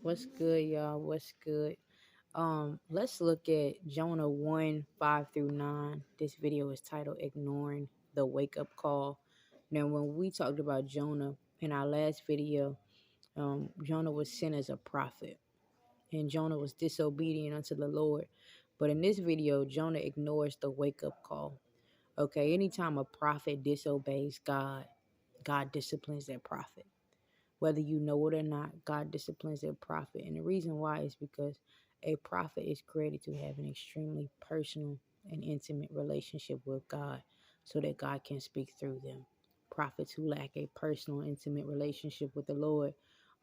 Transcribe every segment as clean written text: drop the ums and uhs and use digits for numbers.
What's good, y'all? What's good? Let's look at Jonah 1 5 through 9. This video is titled Ignoring the Wake Up Call. Now, when we talked about Jonah in our last video, Jonah was sent as a prophet, and Jonah was disobedient unto the Lord. But in this video, Jonah ignores the wake up call. Okay, anytime a prophet disobeys God, God disciplines that prophet. Whether you know it or not, God disciplines their prophet. And the reason why is because a prophet is created to have an extremely personal and intimate relationship with God so that God can speak through them. Prophets who lack a personal, intimate relationship with the Lord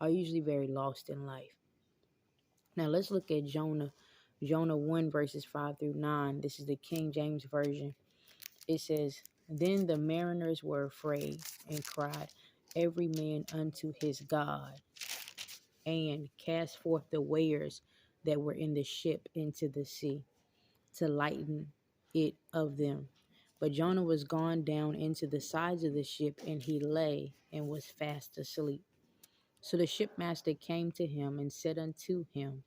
are usually very lost in life. Now let's look at Jonah. Jonah 1 verses 5 through 9. This is the King James Version. It says, Then the mariners were afraid and cried, every man unto his God, and cast forth the wares that were in the ship into the sea, to lighten it of them. But Jonah was gone down into the sides of the ship, and he lay and was fast asleep. So the shipmaster came to him and said unto him,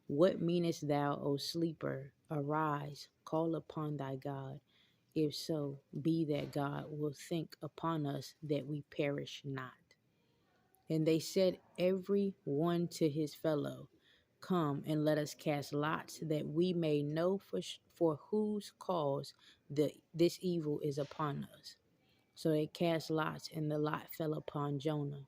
What meanest thou, O sleeper? Arise, call upon thy God. If so, be that God will think upon us that we perish not. And they said every one to his fellow, Come and let us cast lots, that we may know for whose cause this evil is upon us. So they cast lots, and the lot fell upon Jonah.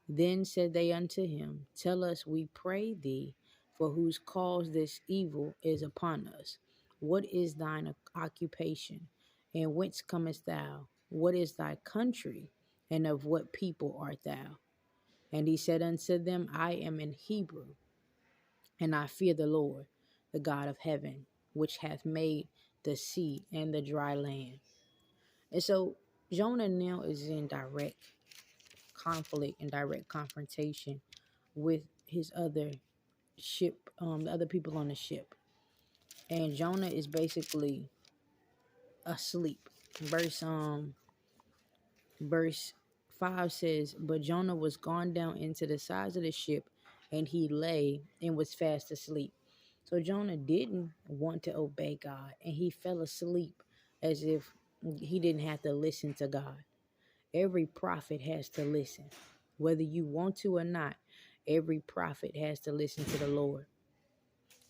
Then said they unto him, Tell us, we pray thee, for whose cause this evil is upon us. What is thine occupation? And whence comest thou? What is thy country? And of what people art thou? And he said unto them, I am an Hebrew, and I fear the Lord, the God of heaven, which hath made the sea and the dry land. And so Jonah now is in direct conflict and direct confrontation with his other ship, the other people on the ship. And Jonah is basically asleep. Verse 5 says, But Jonah was gone down into the sides of the ship, and he lay and was fast asleep. So Jonah didn't want to obey God, and he fell asleep as if he didn't have to listen to God. Every prophet has to listen. Whether you want to or not, every prophet has to listen to the Lord.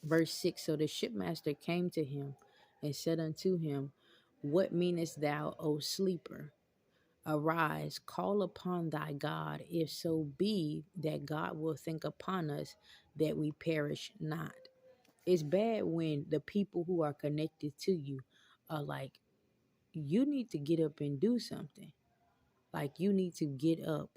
Verse 6, So the shipmaster came to him and said unto him, What meanest thou, O sleeper? Arise, call upon thy God, if so be that God will think upon us that we perish not. It's bad when the people who are connected to you are like, you need to get up and do something. Like, you need to get up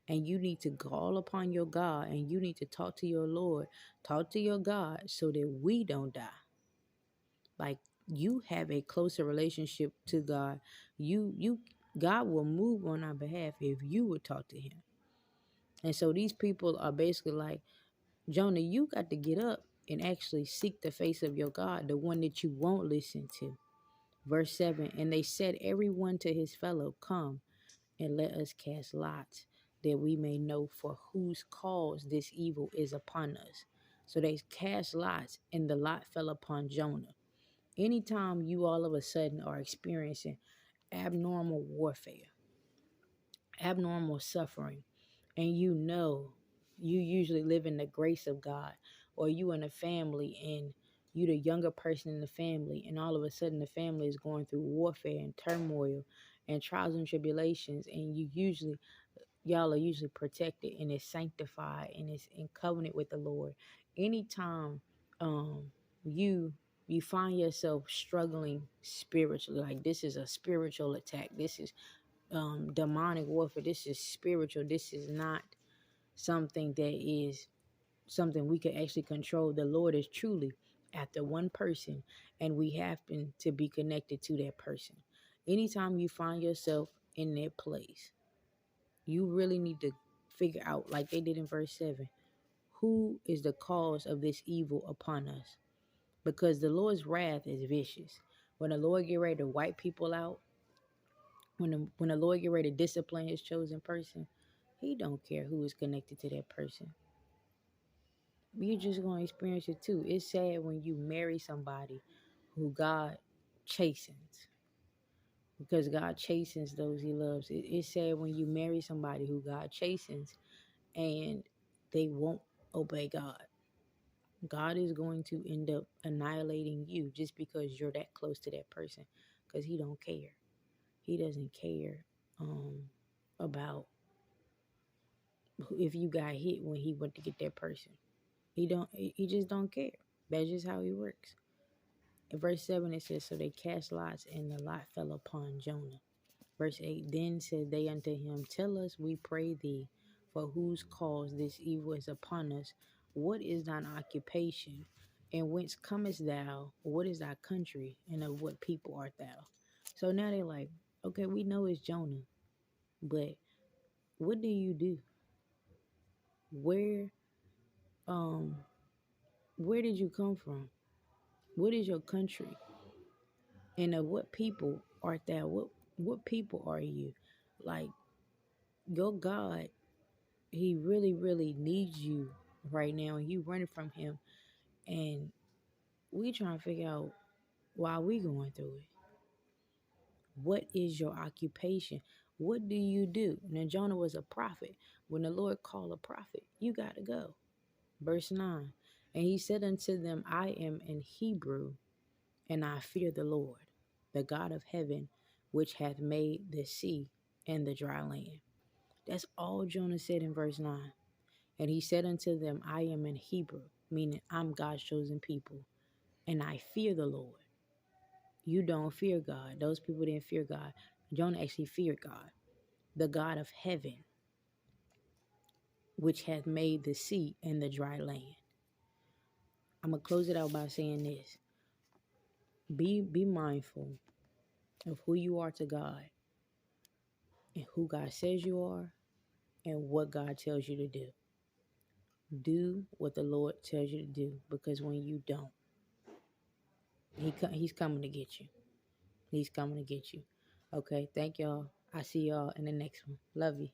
and you need to call upon your God, and you need to talk to your Lord, talk to your God so that we don't die. Like, you have a closer relationship to God. God will move on our behalf if you would talk to him. And so these people are basically like, Jonah, you got to get up and actually seek the face of your God, the one that you won't listen to. Verse 7, And they said every one to his fellow, Come and let us cast lots, that we may know for whose cause this evil is upon us. So they cast lots, and the lot fell upon Jonah. Anytime you all of a sudden are experiencing abnormal warfare, abnormal suffering, and you usually live in the grace of God, or you in a family and you the younger person in the family, and all of a sudden the family is going through warfare and turmoil and trials and tribulations, and y'all are usually protected and is sanctified and is in covenant with the Lord. Anytime um you you find yourself struggling spiritually, like this is a spiritual attack, this is demonic warfare, this is spiritual, this is not something that is something we can actually control. The Lord is truly after one person, and we happen to be connected to that person. Anytime you find yourself in that place, you really need to figure out, like they did in verse 7, who is the cause of this evil upon us? Because the Lord's wrath is vicious. When the Lord get ready to wipe people out, when the Lord get ready to discipline his chosen person, he don't care who is connected to that person. you're just going to experience it too. It's sad when you marry somebody who God chastens, because God chastens those he loves. It's sad when you marry somebody who God chastens and they won't obey God. God is going to end up annihilating you just because you're that close to that person, because he don't care. He doesn't care about if you got hit when he went to get that person. He just don't care. That's just how he works. In verse 7 it says, so they cast lots, and the lot fell upon Jonah. Verse 8, then said they unto him, tell us, we pray thee, for whose cause this evil is upon us. What is thine occupation? And whence comest thou? What is thy country? And of what people art thou? So now they're like, okay, we know it's Jonah, but what do you do? Where um where did you come from? What is your country? And of what people art thou? What people are you? Like, your God, he really, really needs you right now, and you running from him, and we trying to figure out why we going through it. What is your occupation? What do you do? Now Jonah was a prophet. When the Lord called a prophet, you got to go. Verse 9, and he said unto them, I am an Hebrew, and I fear the Lord, the God of heaven, which hath made the sea and the dry land. That's all Jonah said in verse 9. And he said unto them, I am an Hebrew, meaning I'm God's chosen people, and I fear the Lord. You don't fear God. Those people didn't fear God. Jonah actually feared God, the God of heaven, which hath made the sea and the dry land. I'm going to close it out by saying this. Be mindful of who you are to God, and who God says you are, and what God tells you to do. Do what the Lord tells you to do, because when you don't, he's coming to get you. He's coming to get you. Okay, thank y'all. I see y'all in the next one. Love you.